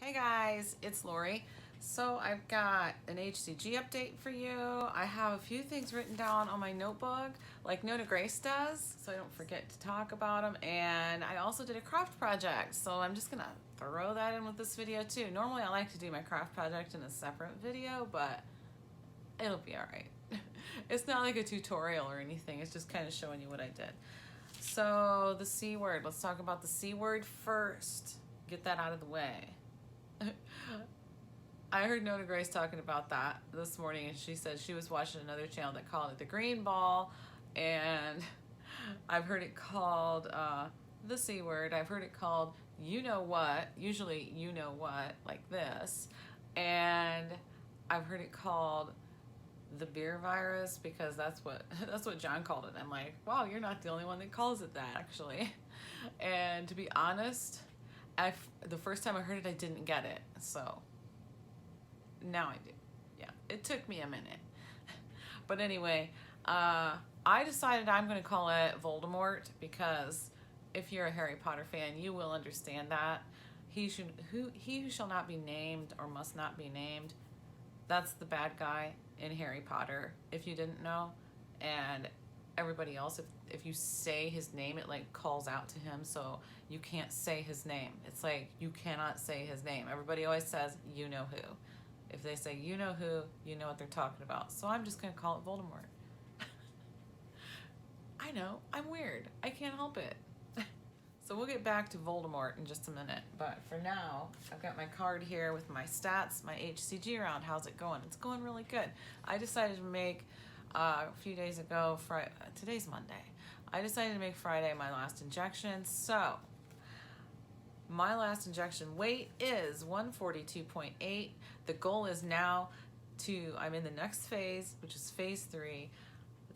Hey guys, it's Lori. So I've got an HCG update for you. I have a few things written down on my notebook, like NonnaGrace does, so I don't forget to talk about them. And I also did a craft project, so I'm just gonna throw that in with this video too. Normally I like to do my craft project in a separate video, but it'll be all right. It's not like a tutorial or anything. It's just kind of showing you what I did. So the C word, let's talk about the C word first. Get that out of the way. I heard NonnaGrace talking about that this morning, and she said she was watching another channel that called it the green ball, and I've heard it called the C word. I've heard it called you know what, usually you know what, like this, and I've heard it called the beer virus because that's what John called it. I'm like, wow, you're not the only one that calls it that, actually. And to be honest, the first time I heard it, I didn't get it. So now I do. Yeah, it took me a minute. But anyway, I decided I'm going to call it Voldemort because if you're a Harry Potter fan, you will understand that. He who shall not be named or must not be named, that's the bad guy in Harry Potter, if you didn't know. And everybody else, if you say his name, it like calls out to him, so you can't say his name. It's like you cannot say his name. Everybody always says you know who. If they say you know who, you know what they're talking about. So I'm just gonna call it Voldemort. I know, I'm weird. I can't help it. So we'll get back to Voldemort in just a minute, but for now, I've got my card here with my stats, my HCG round. How's it going? It's going really good. I decided to make, a few days ago, today's Monday, I decided to make Friday my last injection, so my last injection weight is 142.8. The goal is now I'm in the next phase, which is phase 3.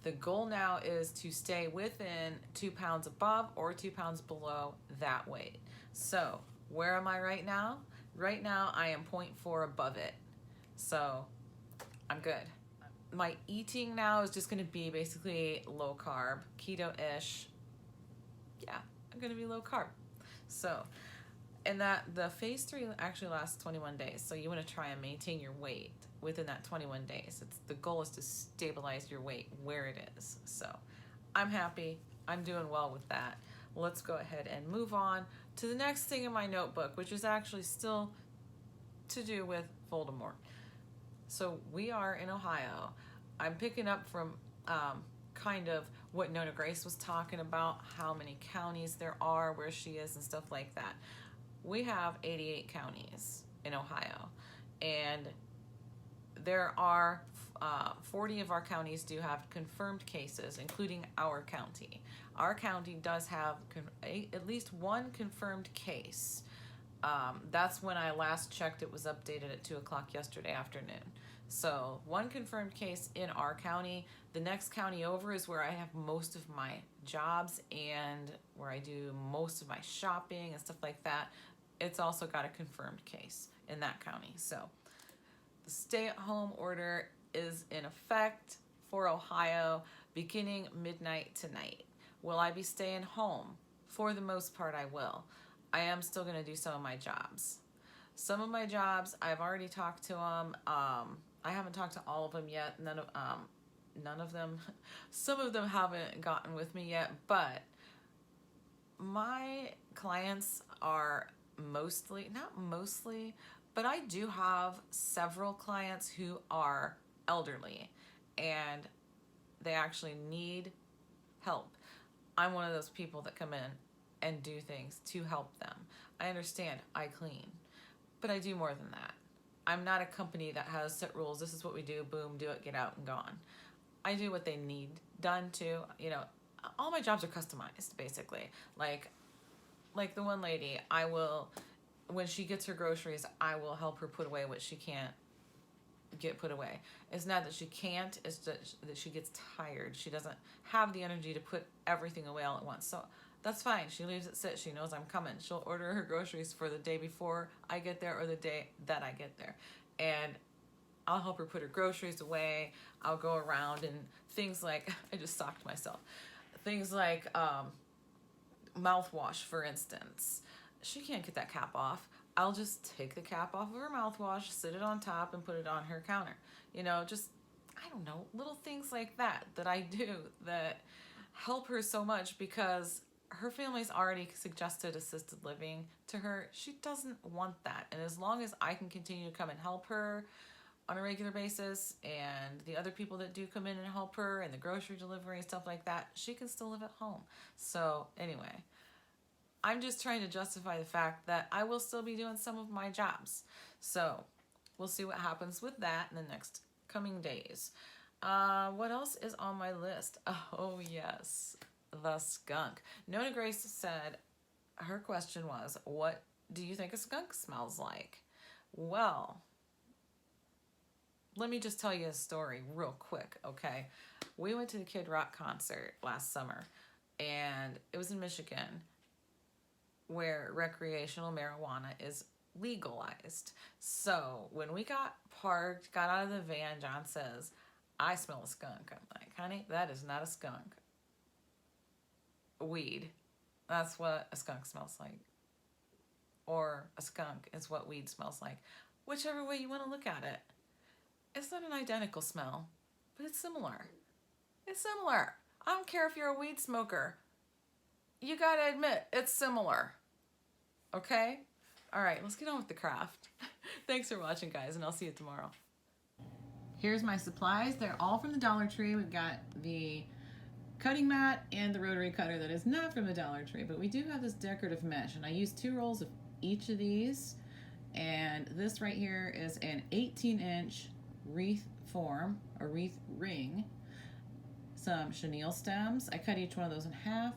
The goal now is to stay within 2 pounds above or 2 pounds below that weight. So where am I right now? Right now I am 0.4 above it. So I'm good. My eating now is just gonna be basically low carb, keto-ish. Yeah, I'm gonna be low carb. So, and the phase 3 actually lasts 21 days. So you wanna try and maintain your weight within that 21 days. The goal is to stabilize your weight where it is. So I'm happy, I'm doing well with that. Let's go ahead and move on to the next thing in my notebook, which is actually still to do with Voldemort. So we are in Ohio. I'm picking up from kind of what NonnaGrace was talking about, how many counties there are, where she is and stuff like that. We have 88 counties in Ohio, and there are 40 of our counties do have confirmed cases, including our county. Our county does have at least one confirmed case. That's when I last checked. It was updated at 2 o'clock yesterday afternoon. So one confirmed case in our county. The next county over is where I have most of my jobs and where I do most of my shopping and stuff like that. It's also got a confirmed case in that county. So the stay-at-home order is in effect for Ohio beginning midnight tonight. Will I be staying home? For the most part, I will. I am still going to do some of my jobs. Some of my jobs, I've already talked to them. I haven't talked to all of them yet. None of them. Some of them haven't gotten with me yet, but my clients are not mostly, but I do have several clients who are elderly and they actually need help. I'm one of those people that come in and do things to help them. I understand I clean, but I do more than that. I'm not a company that has set rules. This is what we do, boom, do it, get out and gone. I do what they need done too. You know, all my jobs are customized basically. Like the one lady, I will, when she gets her groceries, I will help her put away what she can't get put away. It's not that she can't, it's that she gets tired. She doesn't have the energy to put everything away all at once. So that's fine. She leaves it sit. She knows I'm coming. She'll order her groceries for the day before I get there or the day that I get there. And I'll help her put her groceries away. I'll go around and things like, I just socked myself. Things like mouthwash, for instance. She can't get that cap off. I'll just take the cap off of her mouthwash, sit it on top, and put it on her counter. You know, just, I don't know, little things like that I do that help her so much, because her family's already suggested assisted living to her. She doesn't want that. And as long as I can continue to come and help her on a regular basis, and the other people that do come in and help her, and the grocery delivery and stuff like that, she can still live at home. So anyway, I'm just trying to justify the fact that I will still be doing some of my jobs. So we'll see what happens with that in the next coming days. What else is on my list? Oh yes, the skunk. NonnaGrace said her question was, what do you think a skunk smells like? Well, let me just tell you a story real quick, okay? We went to the Kid Rock concert last summer, and it was in Michigan, where recreational marijuana is legalized. So when we got parked, got out of the van, John says, I smell a skunk. I'm like, honey, that is not a skunk. Weed. That's what a skunk smells like. Or a skunk is what weed smells like. Whichever way you want to look at it. It's not an identical smell, but it's similar. It's similar. I don't care if you're a weed smoker. You gotta admit, it's similar. Okay? All right, let's get on with the craft. Thanks for watching, guys, and I'll see you tomorrow. Here's my supplies. They're all from the Dollar Tree. We've got the cutting mat and the rotary cutter that is not from the Dollar Tree, but we do have this decorative mesh, and I used 2 rolls of each of these, and this right here is an 18-inch wreath form, a wreath ring, some chenille stems. I cut each one of those in half,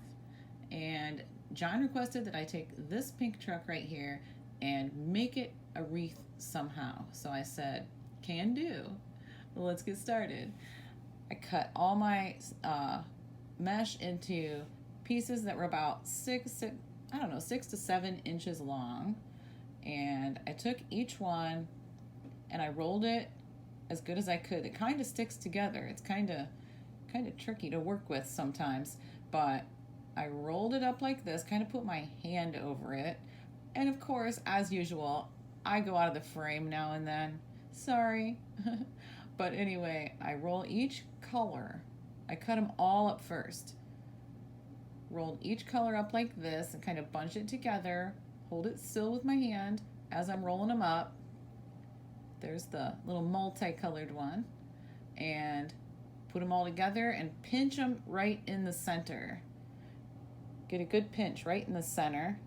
and John requested that I take this pink truck right here and make it a wreath somehow. So I said, can do. Well, let's get started. I cut all my mesh into pieces that were about 6 to 7 inches long, and I took each one and I rolled it as good as I could. It kind of sticks together. It's kind of tricky to work with sometimes, but I rolled it up like this, kind of put my hand over it, and of course, as usual, I go out of the frame now and then. Sorry. But anyway, I roll each color. I cut them all up first. Rolled each color up like this and kind of bunch it together, hold it still with my hand as I'm rolling them up. There's the little multicolored one, and put them all together and pinch them right in the center. Get a good pinch right in the center.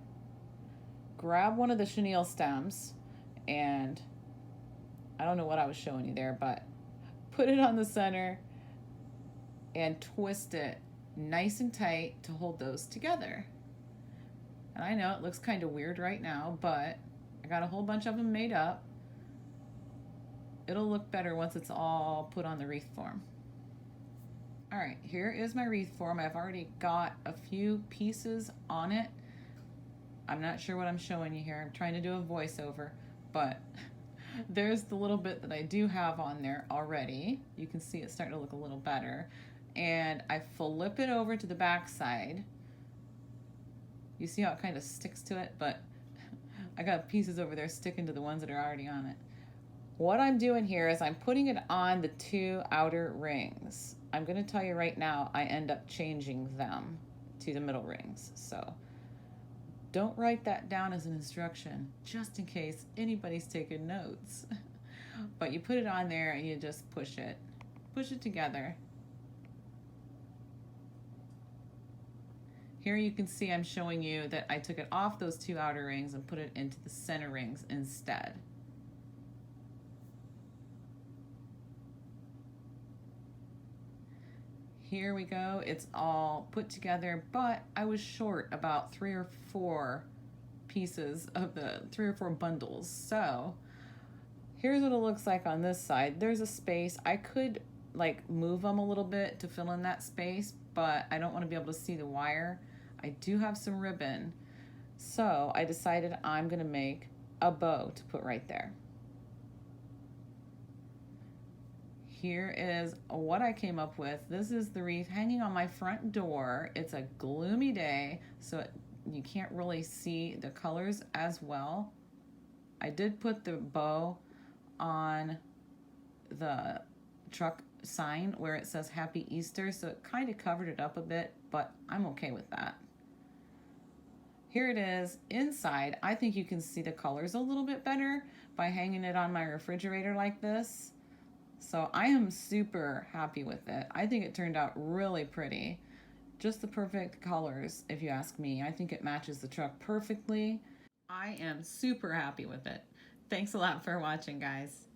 Grab one of the chenille stems, and I don't know what I was showing you there, but put it on the center and twist it nice and tight to hold those together. And I know it looks kind of weird right now, but I got a whole bunch of them made up. It'll look better once it's all put on the wreath form. All right, here is my wreath form. I've already got a few pieces on it. I'm not sure what I'm showing you here. I'm trying to do a voiceover, but there's the little bit that I do have on there already. You can see it's starting to look a little better. And I flip it over to the back side. You see how it kind of sticks to it, but I got pieces over there sticking to the ones that are already on it. What I'm doing here is I'm putting it on the 2 outer rings. I'm going to tell you right now, I end up changing them to the middle rings. So don't write that down as an instruction, just in case anybody's taking notes. But you put it on there and you just push it together. Here you can see I'm showing you that I took it off those 2 outer rings and put it into the center rings instead. Here we go, it's all put together, but I was short about 3 or 4 pieces of the 3 or 4 bundles. So here's what it looks like on this side. There's a space. I could like move them a little bit to fill in that space, but I don't want to be able to see the wire. I do have some ribbon, so I decided I'm gonna make a bow to put right there. Here is what I came up with. This is the wreath hanging on my front door. It's a gloomy day, so you can't really see the colors as well. I did put the bow on the truck sign where it says Happy Easter, so it kind of covered it up a bit, but I'm okay with that. Here it is inside. I think you can see the colors a little bit better by hanging it on my refrigerator like this. So I am super happy with it. I think it turned out really pretty. Just the perfect colors, if you ask me. I think it matches the truck perfectly. I am super happy with it. Thanks a lot for watching, guys.